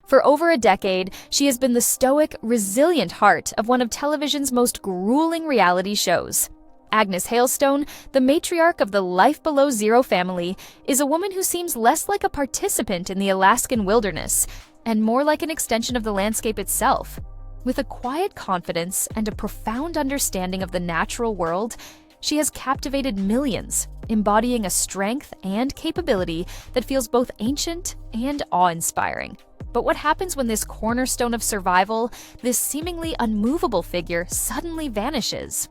For over a decade, she has been the stoic, resilient heart of one of television's most grueling reality shows. Agnes Hailstone, the matriarch of the Life Below Zero family, is a woman who seems less like a participant in the Alaskan wilderness and more like an extension of the landscape itself. With a quiet confidence and a profound understanding of the natural world, she has captivated millions, embodying a strength and capability that feels both ancient and awe-inspiring. But what happens when this cornerstone of survival, this seemingly unmovable figure, suddenly vanishes?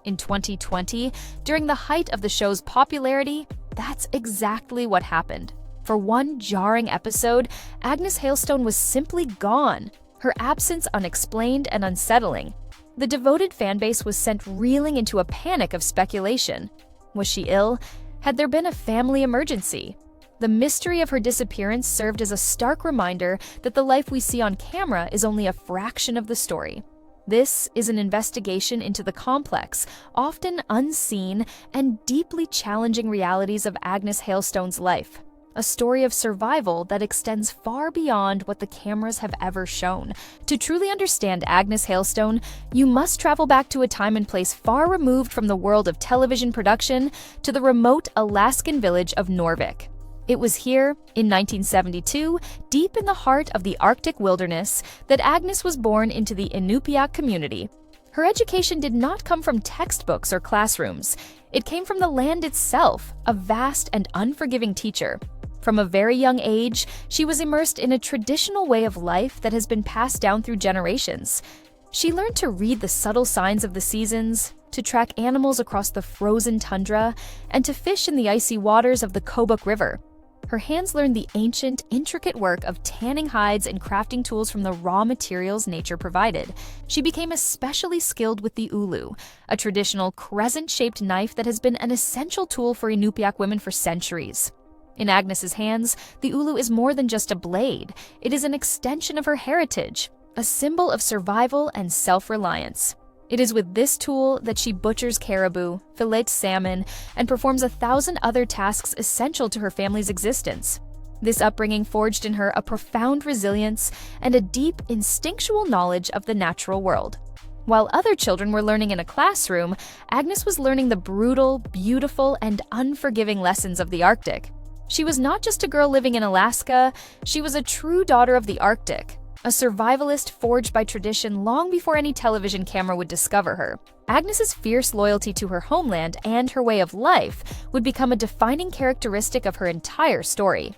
In 2020, during the height of the show's popularity, that's exactly what happened. For one jarring episode, Agnes Hailstone was simply gone, her absence unexplained and unsettling. The devoted fanbase was sent reeling into a panic of speculation. Was she ill? Had there been a family emergency? The mystery of her disappearance served as a stark reminder that the life we see on camera is only a fraction of the story. This is an investigation into the complex, often unseen, and deeply challenging realities of Agnes Hailstone's life. A story of survival that extends far beyond what the cameras have ever shown. To truly understand Agnes Hailstone, you must travel back to a time and place far removed from the world of television production to the remote Alaskan village of Norvik. It was here, in 1972, deep in the heart of the Arctic wilderness, that Agnes was born into the Inupiaq community. Her education did not come from textbooks or classrooms. It came from the land itself, a vast and unforgiving teacher. From a very young age, she was immersed in a traditional way of life that has been passed down through generations. She learned to read the subtle signs of the seasons, to track animals across the frozen tundra, and to fish in the icy waters of the Kobuk River. Her hands learned the ancient, intricate work of tanning hides and crafting tools from the raw materials nature provided. She became especially skilled with the ulu, a traditional crescent-shaped knife that has been an essential tool for Inupiaq women for centuries. In Agnes's hands, the ulu is more than just a blade. It is an extension of her heritage, a symbol of survival and self-reliance. It is with this tool that she butchers caribou, fillets salmon, and performs 1,000 other tasks essential to her family's existence. This upbringing forged in her a profound resilience and a deep, instinctual knowledge of the natural world. While other children were learning in a classroom, Agnes was learning the brutal, beautiful, and unforgiving lessons of the Arctic. She was not just a girl living in Alaska, she was a true daughter of the Arctic, a survivalist forged by tradition long before any television camera would discover her. Agnes's fierce loyalty to her homeland and her way of life would become a defining characteristic of her entire story.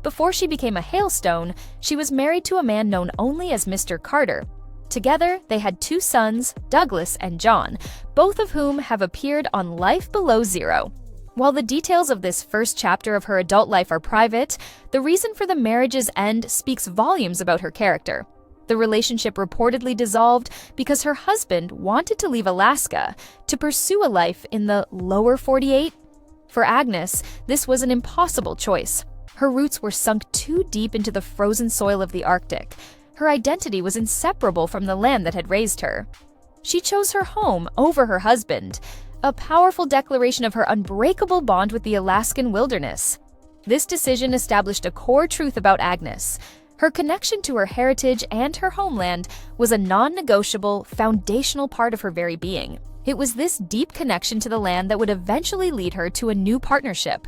Before she became a Hailstone, she was married to a man known only as Mr. Carter. Together, they had 2 sons, Douglas and John, both of whom have appeared on Life Below Zero. While the details of this first chapter of her adult life are private, the reason for the marriage's end speaks volumes about her character. The relationship reportedly dissolved because her husband wanted to leave Alaska to pursue a life in the lower 48. For Agnes, this was an impossible choice. Her roots were sunk too deep into the frozen soil of the Arctic. Her identity was inseparable from the land that had raised her. She chose her home over her husband, a powerful declaration of her unbreakable bond with the Alaskan wilderness. This decision established a core truth about Agnes. Her connection to her heritage and her homeland was a non-negotiable, foundational part of her very being. It was this deep connection to the land that would eventually lead her to a new partnership.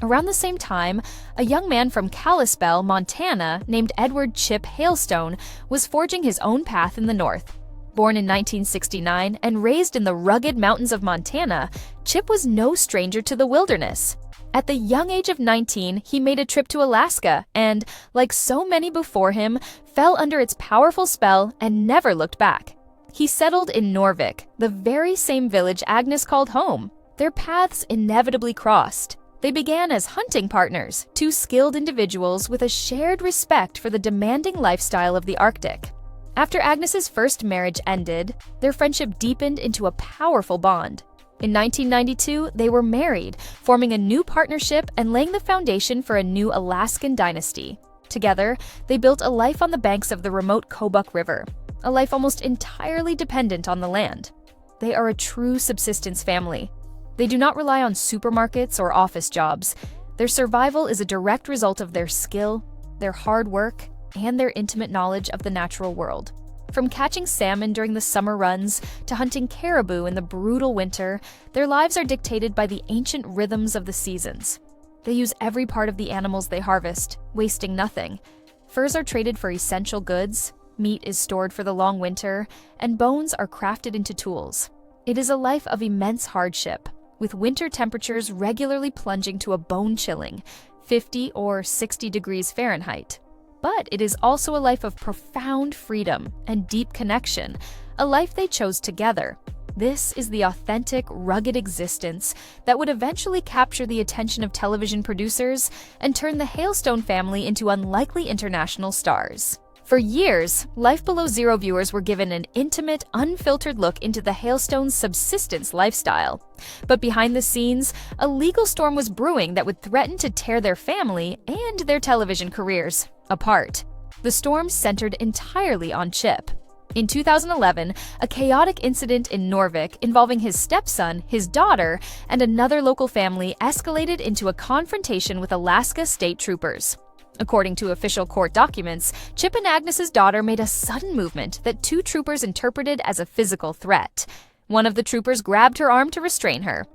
Around the same time, a young man from Kalispell, Montana, named Edward Chip Hailstone, was forging his own path in the north. Born in 1969 and raised in the rugged mountains of Montana, Chip was no stranger to the wilderness. At the young age of 19, he made a trip to Alaska and, like so many before him, fell under its powerful spell and never looked back. He settled in Norvik, the very same village Agnes called home. Their paths inevitably crossed. They began as hunting partners, 2 skilled individuals with a shared respect for the demanding lifestyle of the Arctic. After Agnes's first marriage ended, their friendship deepened into a powerful bond. In 1992, they were married, forming a new partnership and laying the foundation for a new Alaskan dynasty. Together, they built a life on the banks of the remote Kobuk River, a life almost entirely dependent on the land. They are a true subsistence family. They do not rely on supermarkets or office jobs. Their survival is a direct result of their skill, their hard work, and their intimate knowledge of the natural world. From catching salmon during the summer runs to hunting caribou in the brutal winter, their lives are dictated by the ancient rhythms of the seasons. They use every part of the animals they harvest, wasting nothing. Furs are traded for essential goods, meat is stored for the long winter, and bones are crafted into tools. It is a life of immense hardship, with winter temperatures regularly plunging to a bone-chilling 50 or 60 degrees Fahrenheit. But it is also a life of profound freedom and deep connection, a life they chose together. This is the authentic, rugged existence that would eventually capture the attention of television producers and turn the Hailstone family into unlikely international stars. For years, Life Below Zero viewers were given an intimate, unfiltered look into the Hailstones' subsistence lifestyle. But behind the scenes, a legal storm was brewing that would threaten to tear their family and their television careers apart. The storm centered entirely on Chip. In 2011, a chaotic incident in Norvik involving his stepson, his daughter, and another local family escalated into a confrontation with Alaska state troopers. According to official court documents, Chip and Agnes's daughter made a sudden movement that two troopers interpreted as a physical threat. One of the troopers grabbed her arm to restrain her.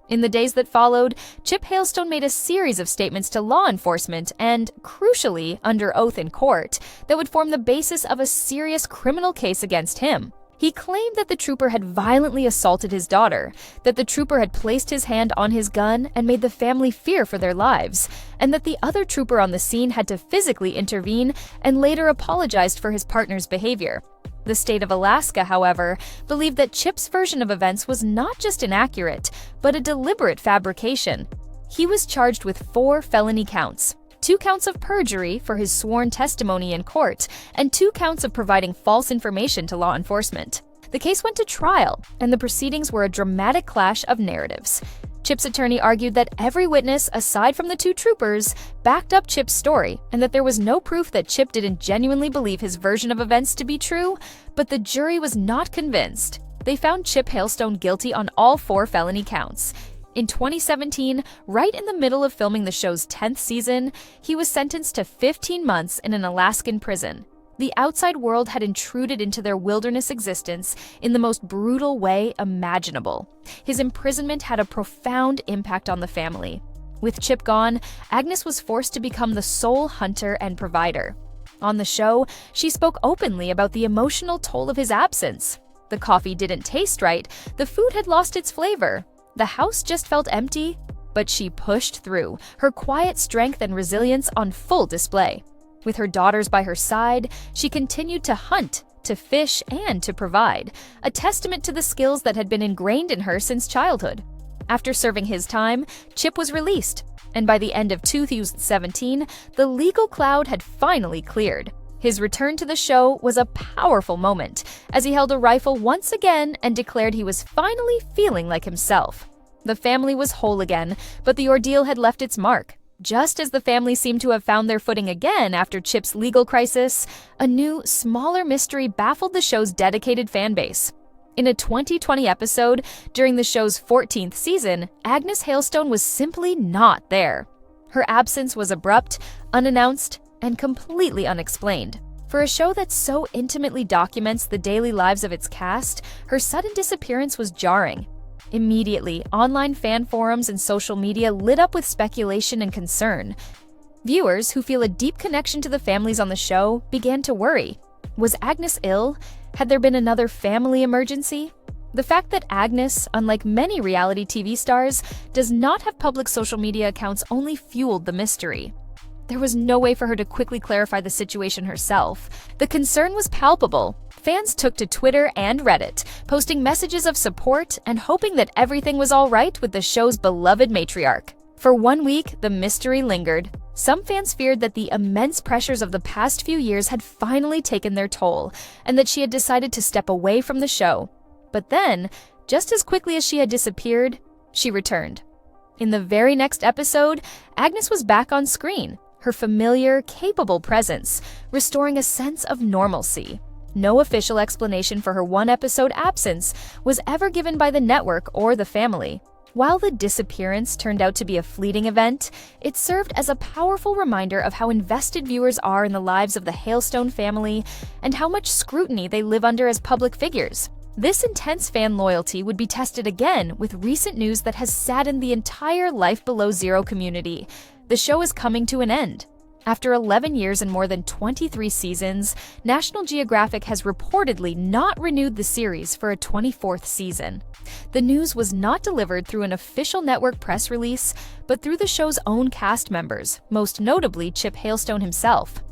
In the days that followed, Chip Hailstone made a series of statements to law enforcement and, crucially, under oath in court, that would form the basis of a serious criminal case against him. He claimed that the trooper had violently assaulted his daughter, that the trooper had placed his hand on his gun and made the family fear for their lives, and that the other trooper on the scene had to physically intervene and later apologized for his partner's behavior. The state of Alaska, however, believed that Chip's version of events was not just inaccurate, but a deliberate fabrication. He was charged with 4 felony counts: 2 counts of perjury for his sworn testimony in court, and 2 counts of providing false information to law enforcement. The case went to trial, and the proceedings were a dramatic clash of narratives. Chip's attorney argued that every witness, aside from the 2 troopers, backed up Chip's story, and that there was no proof that Chip didn't genuinely believe his version of events to be true, but the jury was not convinced. They found Chip Hailstone guilty on all 4 felony counts. In 2017, right in the middle of filming the show's 10th season, he was sentenced to 15 months in an Alaskan prison. The outside world had intruded into their wilderness existence in the most brutal way imaginable. His imprisonment had a profound impact on the family. With Chip gone, Agnes was forced to become the sole hunter and provider. On the show, she spoke openly about the emotional toll of his absence. The coffee didn't taste right, the food had lost its flavor. The house just felt empty, but she pushed through, her quiet strength and resilience on full display. With her daughters by her side, she continued to hunt, to fish, and to provide, a testament to the skills that had been ingrained in her since childhood. After serving his time, Chip was released, and by the end of 2017, the legal cloud had finally cleared. His return to the show was a powerful moment, as he held a rifle once again and declared he was finally feeling like himself. The family was whole again, but the ordeal had left its mark. Just as the family seemed to have found their footing again after Chip's legal crisis, a new, smaller mystery baffled the show's dedicated fan base. In a 2020 episode, during the show's 14th season, Agnes Hailstone was simply not there. Her absence was abrupt, unannounced, and completely unexplained. For a show that so intimately documents the daily lives of its cast, her sudden disappearance was jarring. Immediately, online fan forums and social media lit up with speculation and concern. Viewers who feel a deep connection to the families on the show began to worry. Was Agnes ill? Had there been another family emergency? The fact that Agnes, unlike many reality TV stars, does not have public social media accounts only fueled the mystery. There was no way for her to quickly clarify the situation herself. The concern was palpable. Fans took to Twitter and Reddit, posting messages of support and hoping that everything was all right with the show's beloved matriarch. For 1 week, the mystery lingered. Some fans feared that the immense pressures of the past few years had finally taken their toll, and that she had decided to step away from the show. But then, just as quickly as she had disappeared, she returned. In the very next episode, Agnes was back on screen, her familiar, capable presence, restoring a sense of normalcy. No official explanation for her 1-episode absence was ever given by the network or the family. While the disappearance turned out to be a fleeting event, it served as a powerful reminder of how invested viewers are in the lives of the Hailstone family and how much scrutiny they live under as public figures. This intense fan loyalty would be tested again with recent news that has saddened the entire Life Below Zero community. The show is coming to an end. After 11 years and more than 23 seasons, National Geographic has reportedly not renewed the series for a 24th season. The news was not delivered through an official network press release, but through the show's own cast members, most notably Chip Hailstone himself.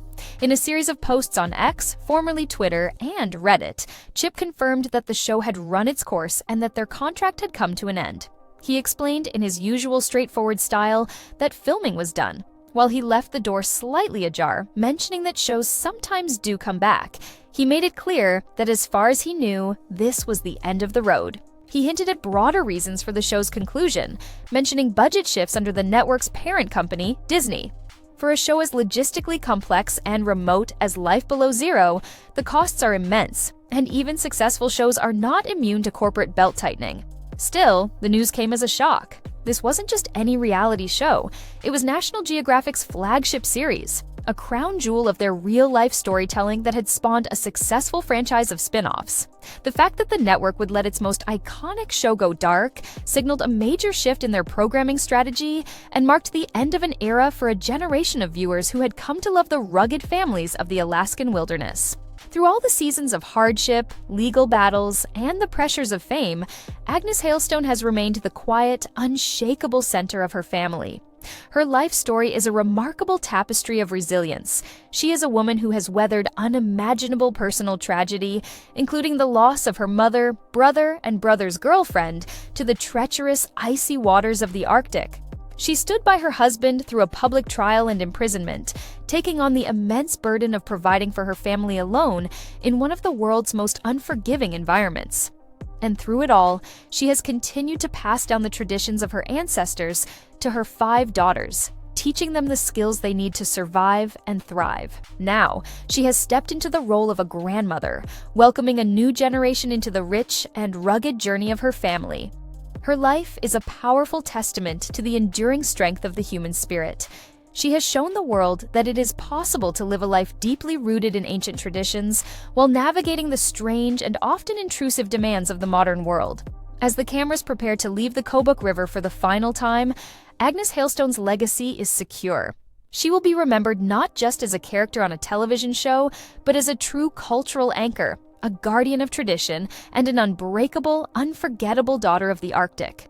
In a series of posts on X, formerly Twitter, and Reddit, Chip confirmed that the show had run its course and that their contract had come to an end. He explained in his usual straightforward style that filming was done, while he left the door slightly ajar, mentioning that shows sometimes do come back. He made it clear that as far as he knew, this was the end of the road. He hinted at broader reasons for the show's conclusion, mentioning budget shifts under the network's parent company, Disney. For a show as logistically complex and remote as Life Below Zero, the costs are immense, and even successful shows are not immune to corporate belt-tightening. Still, the news came as a shock. This wasn't just any reality show, it was National Geographic's flagship series, a crown jewel of their real-life storytelling that had spawned a successful franchise of spin-offs. The fact that the network would let its most iconic show go dark signaled a major shift in their programming strategy and marked the end of an era for a generation of viewers who had come to love the rugged families of the Alaskan wilderness. Through all the seasons of hardship, legal battles, and the pressures of fame, Agnes Hailstone has remained the quiet, unshakable center of her family. Her life story is a remarkable tapestry of resilience. She is a woman who has weathered unimaginable personal tragedy, including the loss of her mother, brother, and brother's girlfriend, to the treacherous, icy waters of the Arctic. She stood by her husband through a public trial and imprisonment, taking on the immense burden of providing for her family alone in one of the world's most unforgiving environments. And through it all, she has continued to pass down the traditions of her ancestors to her 5 daughters, teaching them the skills they need to survive and thrive. Now, she has stepped into the role of a grandmother, welcoming a new generation into the rich and rugged journey of her family. Her life is a powerful testament to the enduring strength of the human spirit. She has shown the world that it is possible to live a life deeply rooted in ancient traditions while navigating the strange and often intrusive demands of the modern world. As the cameras prepare to leave the Kobuk River for the final time, Agnes Hailstone's legacy is secure. She will be remembered not just as a character on a television show, but as a true cultural anchor, a guardian of tradition, and an unbreakable, unforgettable daughter of the Arctic.